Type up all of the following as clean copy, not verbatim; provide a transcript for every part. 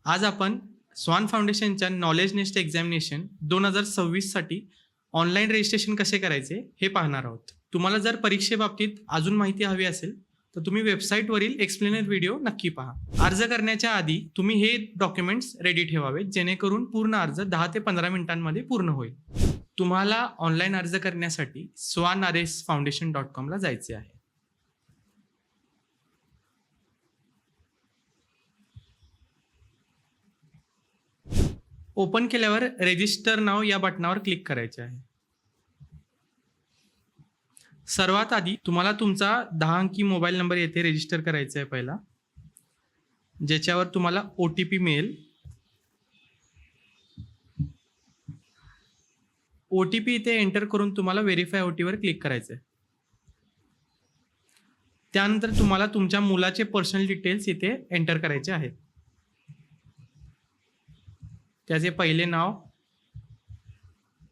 आज आपण स्वान फाउंडेशनच्या नॉलेज नेस्ट एक्झामिनेशन 2026 साठी ऑनलाईन रजिस्ट्रेशन कसे करायचे हे पाहणार आहोत. तुम्हाला जर परीक्षेबाबतीत अजून माहिती हवी असेल तर तुम्ही वेबसाईटवरील एक्सप्लेनर व्हिडिओ नक्की पहा. अर्ज करण्याच्या आधी तुम्ही हे डॉक्युमेंट्स रेडी ठेवावेत जेणेकरून पूर्ण अर्ज 10 ते 15 मिनिटांमध्ये पूर्ण होईल. तुम्हाला ऑनलाईन अर्ज करण्यासाठी swanrsfoundation.com ला जायचे आहे. ओपन केल्यावर रजिस्टर नाव या बटनावर क्लिक करायचे आहे. सर्वात आधी तुम्हाला तुमचा 10 अंकी मोबाईल नंबर येथे रजिस्टर करायचा आहे पहिला, ज्याच्यावर तुम्हाला OTP मिळेल. OTP इथे एंटर करून तुम्हाला व्हेरीफाय OTPवर क्लिक करायचं आहे. त्यानंतर तुम्हाला तुमच्या मुलाचे पर्सनल डिटेल्स इथे एंटर करायचे आहेत. त्याचे पहिले नाव,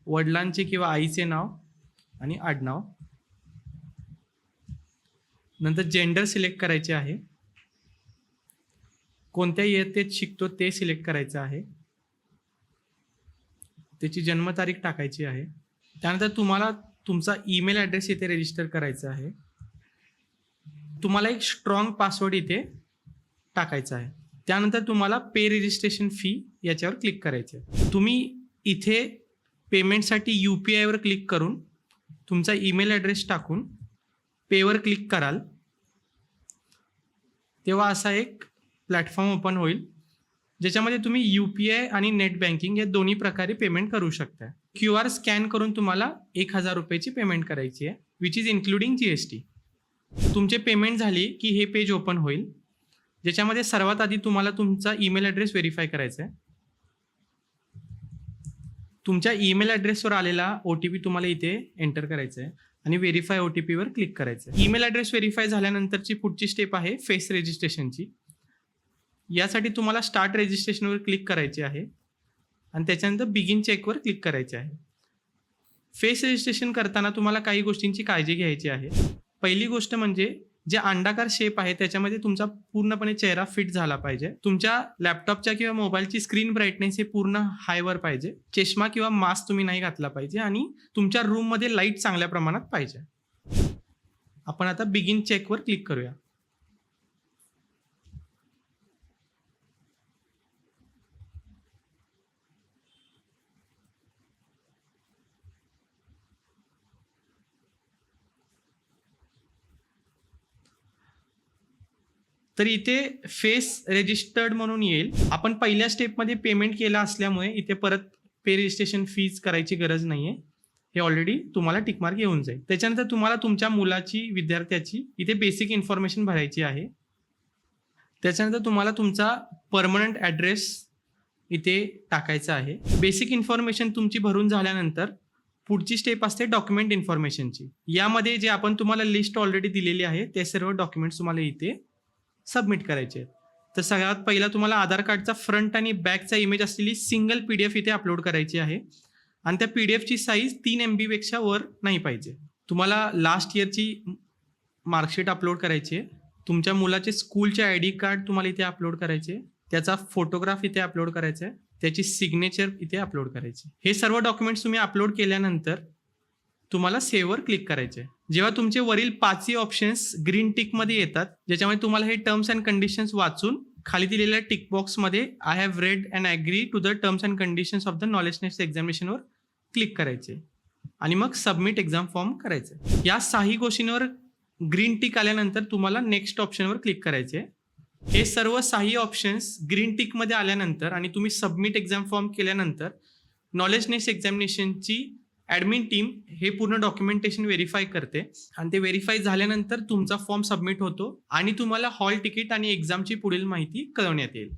वडिलांचे किंवा आईचे नाव आणि आडनाव. नंतर जेंडर सिलेक्ट करायचे आहे. कोणत्या इयत्तेत शिकतो ते सिलेक्ट करायचं आहे. त्याची जन्मतारीख टाकायची आहे. त्यानंतर तुम्हाला तुमचा ईमेल ॲड्रेस इथे रजिस्टर करायचा आहे. तुम्हाला एक स्ट्रॉंग पासवर्ड इथे टाकायचा आहे. त्यानंतर तुम्हाला पे रजिस्ट्रेशन फी याच्यावर क्लिक करायचे आहे. तुम्ही इथे पेमेंटसाठी UPI वर क्लिक करून तुमचा ईमेल ॲड्रेस टाकून पेवर क्लिक कराल तेव्हा असा एक प्लॅटफॉर्म ओपन होईल, ज्याच्यामध्ये तुम्ही UPI आणि नेट बँकिंग या दोन्ही प्रकारे पेमेंट करू शकता. QR स्कॅन करून तुम्हाला 1000 रुपयाची पेमेंट करायची आहे, विच इज इन्क्लुडिंग GST. तुमचे पेमेंट झाली की हे पेज ओपन होईल, ज्याच्यामध्ये सर्वात आधी तुम्हाला तुमचा ईमेल ॲड्रेस व्हेरीफाय करायचा आहे. तुमच्या ईमेल ॲड्रेसवर आलेला OTP तुम्हाला इथे एंटर करायचा आहे आणि व्हेरीफाय OTPवर क्लिक करायचं आहे. ईमेल ॲड्रेस व्हेरीफाय झाल्यानंतरची पुढची स्टेप आहे फेस रजिस्ट्रेशनची. यासाठी तुम्हाला स्टार्ट रजिस्ट्रेशनवर क्लिक करायचे आहे आणि त्याच्यानंतर बिगिन चेकवर क्लिक करायचे आहे. फेस रजिस्ट्रेशन करताना तुम्हाला काही गोष्टींची काळजी घ्यायची आहे. पहिली गोष्ट म्हणजे जे अंडाकार शेप आहे त्याच्यामध्ये तुमचा पूर्णपणे चेहरा फिट झाला पाहिजे. तुमच्या लॅपटॉपच्या किंवा मोबाईलची स्क्रीन ब्राईटनेस हे पूर्ण हायवर पाहिजे. चष्मा किंवा मास्क तुम्ही नाही घातला पाहिजे आणि तुमच्या रूममध्ये लाईट चांगल्या प्रमाणात पाहिजे. आपण आता बिगिन चेकवर क्लिक करूया. तर इथे फेस रजिस्टर्ड म्हणून येईल. आपण पहिल्या स्टेपमध्ये पेमेंट केला असल्यामुळे इथे परत पे रजिस्ट्रेशन फीज करायची गरज नाही आहे. हे ऑलरेडी तुम्हाला टिकमार्क येऊन जाईल. त्याच्यानंतर तुम्हाला तुमच्या मुलाची, विद्यार्थ्याची इथे बेसिक इन्फॉर्मेशन भरायची आहे. त्याच्यानंतर तुम्हाला तुमचा परमनंट ॲड्रेस इथे टाकायचा आहे. बेसिक इन्फॉर्मेशन तुमची भरून झाल्यानंतर पुढची स्टेप असते डॉक्युमेंट इन्फॉर्मेशनची. यामध्ये जे आपण तुम्हाला लिस्ट ऑलरेडी दिलेली आहे ते सर्व डॉक्युमेंट्स तुम्हाला इथे सबमिट करायचे आहेत. तर सगळ्यात पहिला तुम्हाला आधार कार्डचा फ्रंट आणि बॅकचा इमेज असलेली सिंगल PDF इथे अपलोड करायची आहे आणि त्या PDFची साईज 3 MB पेक्षा वर नाही पाहिजे. तुम्हाला लास्ट इयरची मार्कशीट अपलोड करायची आहे. तुमच्या मुलाचे स्कूलचे ID कार्ड तुम्हाला इथे अपलोड करायचे. त्याचा फोटोग्राफ इथे अपलोड करायचा आहे. त्याची सिग्नेचर इथे अपलोड करायची. हे सर्व डॉक्युमेंट्स तुम्ही अपलोड केल्यानंतर तुम्हाला सेव्हवर क्लिक करायचे. जेव्हा तुमचे वरील 5ही ऑप्शन्स ग्रीन टिकमध्ये येतात, ज्याच्यामध्ये तुम्हाला हे टर्म्स अँड कंडिशन्स वाचून खाली दिलेल्या टिक बॉक्समध्ये I have read and agree to the terms and conditions of the Knowledge Nest एक्झामिनेशनवर क्लिक करायचे आणि मग सबमिट एक्झाम फॉर्म करायचे. या 6ही गोष्टींवर ग्रीन टिक आल्यानंतर तुम्हाला नेक्स्ट ऑप्शनवर क्लिक करायचे. हे सर्व 6ही ऑप्शन्स ग्रीन टिकमध्ये आल्यानंतर आणि तुम्ही सबमिट एक्झाम फॉर्म केल्यानंतर नॉलेज नेस्ट एक्झामिनेशनची ॲडमिन टीम हे पूर्ण डॉक्युमेंटेशन व्हेरीफाय करते आणि ते व्हेरीफाय झाल्यानंतर तुमचा फॉर्म सबमिट होतो आणि तुम्हाला हॉल तिकीट आणि एक्झामची पुढील माहिती कळवण्यात येईल.